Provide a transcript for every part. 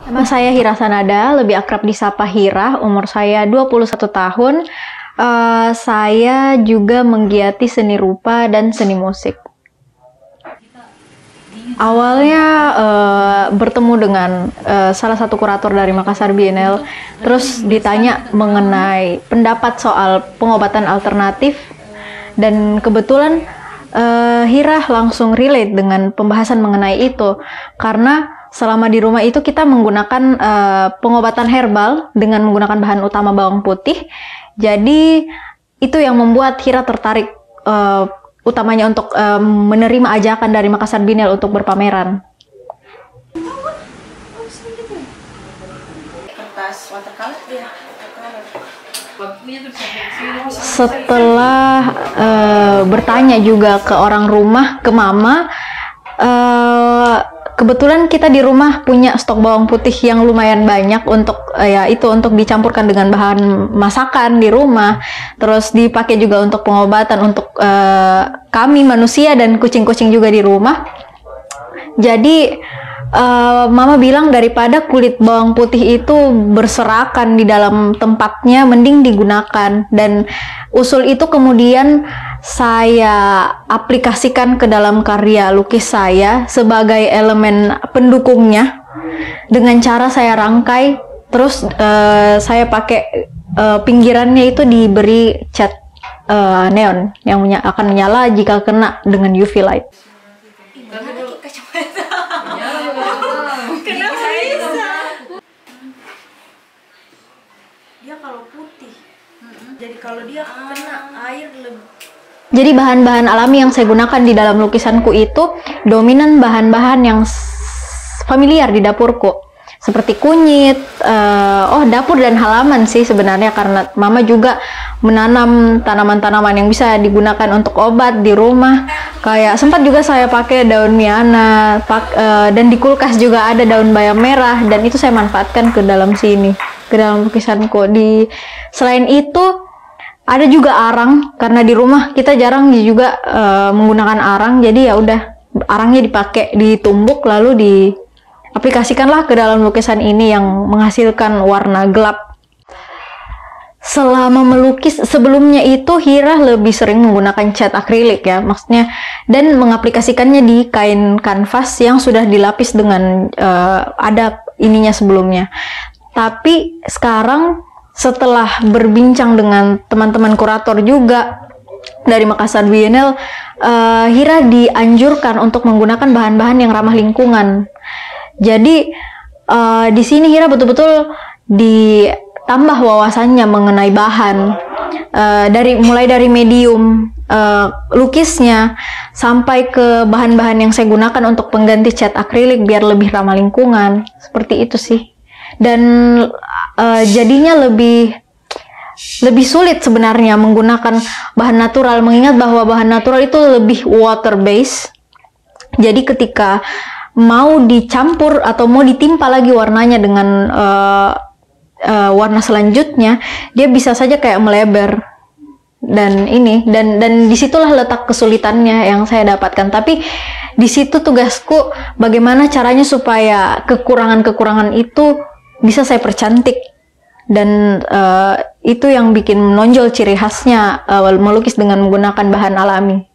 Nama saya Hira Sanada, lebih akrab disapa Hira, umur saya 21 tahun. Saya juga menggiati seni rupa dan seni musik. Awalnya bertemu dengan salah satu kurator dari Makassar Biennale, terus ditanya mengenai pendapat soal pengobatan alternatif, dan kebetulan Hira langsung relate dengan pembahasan mengenai itu, karena selama di rumah itu kita menggunakan pengobatan herbal dengan menggunakan bahan utama bawang putih. Jadi itu yang membuat Hira tertarik utamanya untuk menerima ajakan dari Makassar Biennale untuk berpameran. Setelah bertanya juga ke orang rumah, ke mama, kebetulan kita di rumah punya stok bawang putih yang lumayan banyak untuk untuk dicampurkan dengan bahan masakan di rumah. Terus dipakai juga untuk pengobatan untuk kami manusia dan kucing-kucing juga di rumah. Jadi mama bilang daripada kulit bawang putih itu berserakan di dalam tempatnya, mending digunakan. Dan usul itu kemudian saya aplikasikan ke dalam karya lukis saya sebagai elemen pendukungnya dengan cara saya rangkai, terus saya pakai pinggirannya itu diberi cat neon yang akan menyala jika kena dengan UV light. Kenapa bisa? Dia kalau putih, jadi kalau dia kena air lebih. Jadi bahan-bahan alami yang saya gunakan di dalam lukisanku itu dominan bahan-bahan yang familiar di dapurku, seperti kunyit, dapur dan halaman sih sebenarnya, karena mama juga menanam tanaman-tanaman yang bisa digunakan untuk obat di rumah. Kayak sempat juga saya pakai daun miana, dan di kulkas juga ada daun bayam merah, dan itu saya manfaatkan ke dalam sini, ke dalam lukisanku. Selain itu ada juga arang, karena di rumah kita jarang juga menggunakan arang, jadi ya udah arangnya dipakai, ditumbuk lalu diaplikasikanlah ke dalam lukisan ini yang menghasilkan warna gelap. Selama melukis sebelumnya itu Hira lebih sering menggunakan cat akrilik ya, maksudnya, dan mengaplikasikannya di kain kanvas yang sudah dilapis dengan ada ininya sebelumnya. Tapi sekarang setelah berbincang dengan teman-teman kurator juga dari Makassar Biennale, Hira dianjurkan untuk menggunakan bahan-bahan yang ramah lingkungan. Jadi di sini Hira betul-betul ditambah wawasannya mengenai bahan, mulai dari medium lukisnya sampai ke bahan-bahan yang saya gunakan untuk pengganti cat akrilik biar lebih ramah lingkungan. Seperti itu sih. Dan jadinya lebih sulit sebenarnya menggunakan bahan natural, mengingat bahwa bahan natural itu lebih water based. Jadi ketika mau dicampur atau mau ditimpa lagi warnanya dengan warna selanjutnya, dia bisa saja kayak melebar. Dan disitulah letak kesulitannya yang saya dapatkan. Tapi di situ tugasku bagaimana caranya supaya kekurangan-kekurangan itu bisa saya percantik, dan itu yang bikin menonjol ciri khasnya melukis dengan menggunakan bahan alami.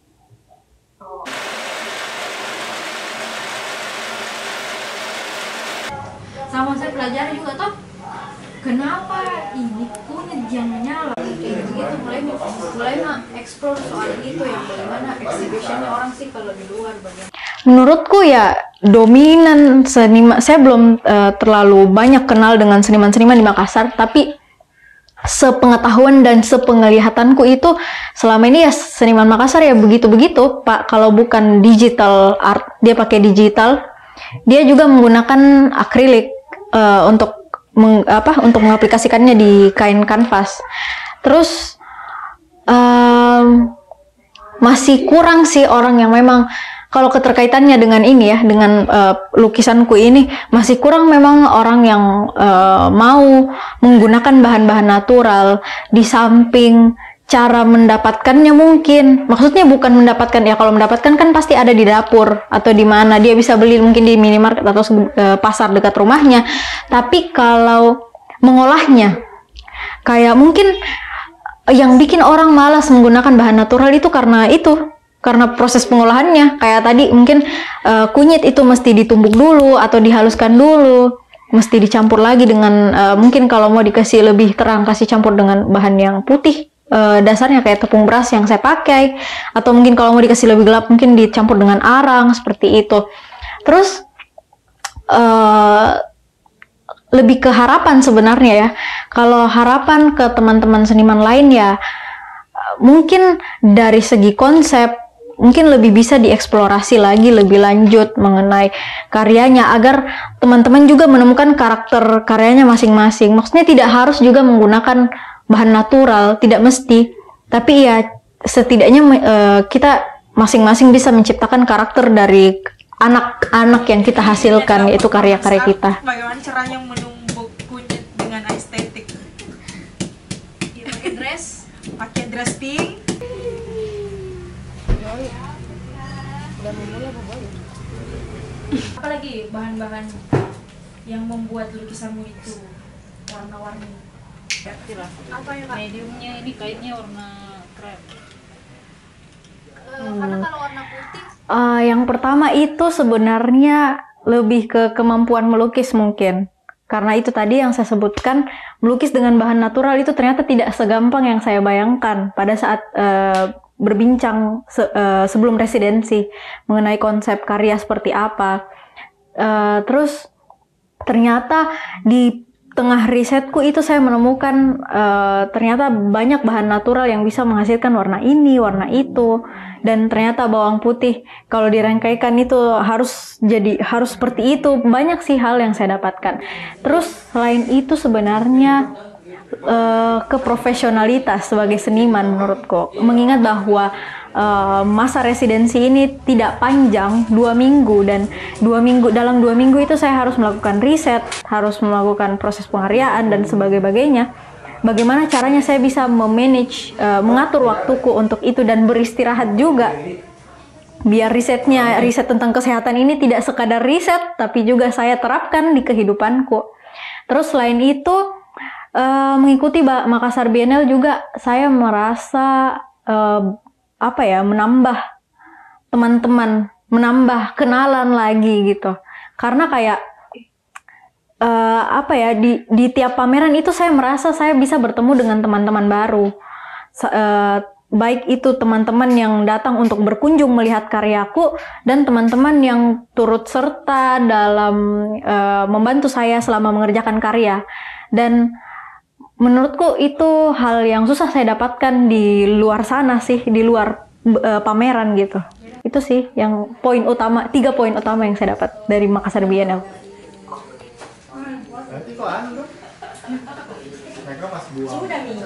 Sama saya pelajari juga toh, kenapa ini kunyit jangan nyala kayak gitu, mulai explore soal itu, yang bagaimana exhibitionnya orang sih kalau di luar bagaimana. Menurutku ya dominan seniman, saya belum terlalu banyak kenal dengan seniman-seniman di Makassar, tapi sepengetahuan dan sepenglihatanku itu selama ini ya seniman Makassar ya begitu-begitu Pak. Kalau bukan digital art, dia pakai digital, dia juga menggunakan akrilik untuk mengaplikasikannya di kain kanvas. Terus masih kurang sih orang yang memang, kalau keterkaitannya dengan ini ya, dengan lukisanku ini, masih kurang memang orang yang mau menggunakan bahan-bahan natural. Di samping cara mendapatkannya mungkin. Maksudnya bukan mendapatkan, ya kalau mendapatkan kan pasti ada di dapur atau di mana dia bisa beli, mungkin di minimarket atau pasar dekat rumahnya. Tapi kalau mengolahnya, kayak mungkin yang bikin orang malas menggunakan bahan natural itu karena proses pengolahannya. Kayak tadi mungkin kunyit itu mesti ditumbuk dulu atau dihaluskan dulu, mesti dicampur lagi dengan mungkin kalau mau dikasih lebih terang, kasih campur dengan bahan yang putih dasarnya kayak tepung beras yang saya pakai, atau mungkin kalau mau dikasih lebih gelap mungkin dicampur dengan arang seperti itu. Terus lebih ke harapan sebenarnya ya. Kalau harapan ke teman-teman seniman lain ya, mungkin dari segi konsep mungkin lebih bisa dieksplorasi lagi lebih lanjut mengenai karyanya, agar teman-teman juga menemukan karakter karyanya masing-masing. Maksudnya tidak harus juga menggunakan bahan natural, tidak mesti, tapi ya setidaknya kita masing-masing bisa menciptakan karakter dari anak-anak yang kita hasilkan, yaitu karya-karya kita. Bagaimana caranya menumbuk kunyit dengan estetik? Ya, Pakai dress pink. Apalagi bahan-bahan yang membuat lukisanmu itu warna-warni? Apa ya, Kak? Mediumnya ini kainnya warna krem. Karena kalau warna putih Yang pertama itu sebenarnya lebih ke kemampuan melukis mungkin. Karena itu tadi yang saya sebutkan, melukis dengan bahan natural itu ternyata tidak segampang yang saya bayangkan pada saat berbincang sebelum residensi mengenai konsep karya seperti apa. Terus ternyata di tengah risetku itu saya menemukan ternyata banyak bahan natural yang bisa menghasilkan warna ini, warna itu, dan ternyata bawang putih kalau dirangkaikan itu harus seperti itu. Banyak sih hal yang saya dapatkan. Terus selain itu sebenarnya keprofesionalitas sebagai seniman menurutku, mengingat bahwa masa residensi ini tidak panjang, 2 minggu, dan dalam 2 minggu itu saya harus melakukan riset, harus melakukan proses pengaryaan dan sebagainya. Bagaimana caranya saya bisa memanage, mengatur waktuku untuk itu dan beristirahat juga, biar riset tentang kesehatan ini tidak sekadar riset tapi juga saya terapkan di kehidupanku. Terus selain itu mengikuti Makassar Biennale juga saya merasa menambah teman-teman, menambah kenalan lagi gitu. Karena kayak di tiap pameran itu saya merasa saya bisa bertemu dengan teman-teman baru. Baik itu teman-teman yang datang untuk berkunjung melihat karyaku, dan teman-teman yang turut serta dalam membantu saya selama mengerjakan karya. Dan menurutku itu hal yang susah saya dapatkan di luar sana sih, di luar pameran gitu. Itu sih yang 3 poin utama yang saya dapat dari Makassar Biennale. Sudah nih.